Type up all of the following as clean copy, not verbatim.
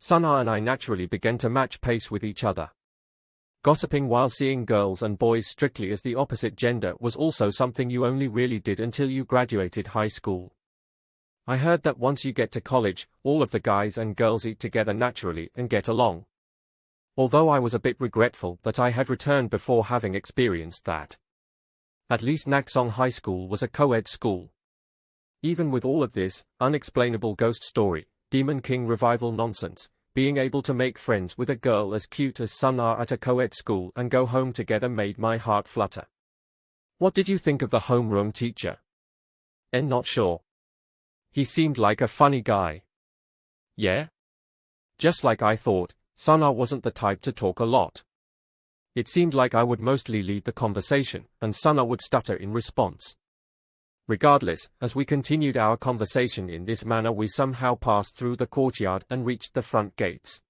Sana and I naturally began to match pace with each other. Gossiping while seeing girls and boys strictly as the opposite gender was also something you only really did until you graduated high school. I heard that once you get to college, all of the guys and girls eat together naturally and get along. Although I was a bit regretful that I had returned before having experienced that. At least Naksong High School was a co-ed school. Even with all of this unexplainable ghost story, Demon King revival nonsense, being able to make friends with a girl as cute as Sana at a co-ed school and go home together made my heart flutter. What did you think of the homeroom teacher? Not sure. He seemed like a funny guy. Yeah? Just like I thought, Sana wasn't the type to talk a lot. It seemed like I would mostly lead the conversation, and Sana would stutter in response. Regardless, as we continued our conversation in this manner, we somehow passed through the courtyard and reached the front gates.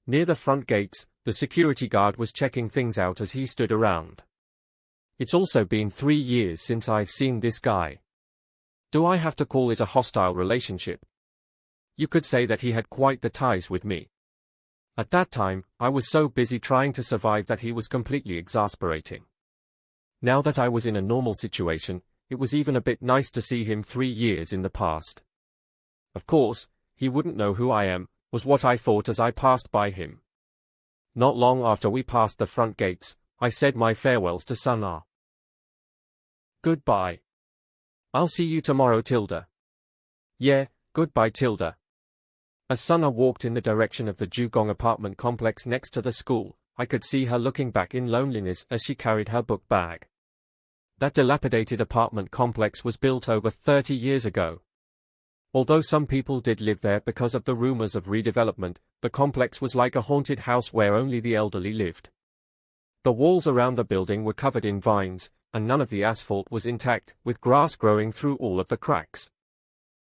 Near the front gates, the security guard was checking things out as he stood around. It's also been 3 years since I've seen this guy. Do I have to call it a hostile relationship? You could say that he had quite the ties with me. At that time, I was so busy trying to survive that he was completely exasperating. Now that I was in a normal situation, it was even a bit nice to see him 3 years in the past. Of course, he wouldn't know who I am, was what I thought as I passed by him. Not long after we passed the front gates, I said my farewells to Sana. Goodbye. I'll see you tomorrow, Tilda. Yeah, goodbye, Tilda. As Sana walked in the direction of the Jugong apartment complex next to the school, I could see her looking back in loneliness as she carried her book bag. That dilapidated apartment complex was built over 30 years ago. Although some people did live there because of the rumors of redevelopment, the complex was like a haunted house where only the elderly lived. The walls around the building were covered in vines, and none of the asphalt was intact, with grass growing through all of the cracks.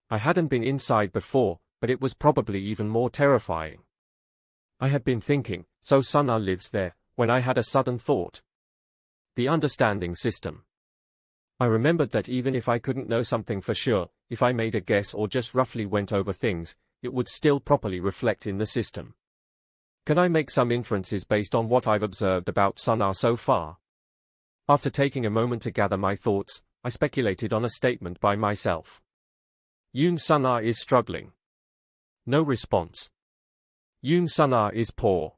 I hadn't been inside before, but it was probably even more terrifying. I had been thinking, so Sana lives there, when I had a sudden thought. The understanding system. I remembered that even if I couldn't know something for sure, if I made a guess or just roughly went over things, it would still properly reflect in the system. Can I make some inferences based on what I've observed about Sana so far? After taking a moment to gather my thoughts, I speculated on a statement by myself. Yoon Sana is struggling. No response. Yoon Sana is poor.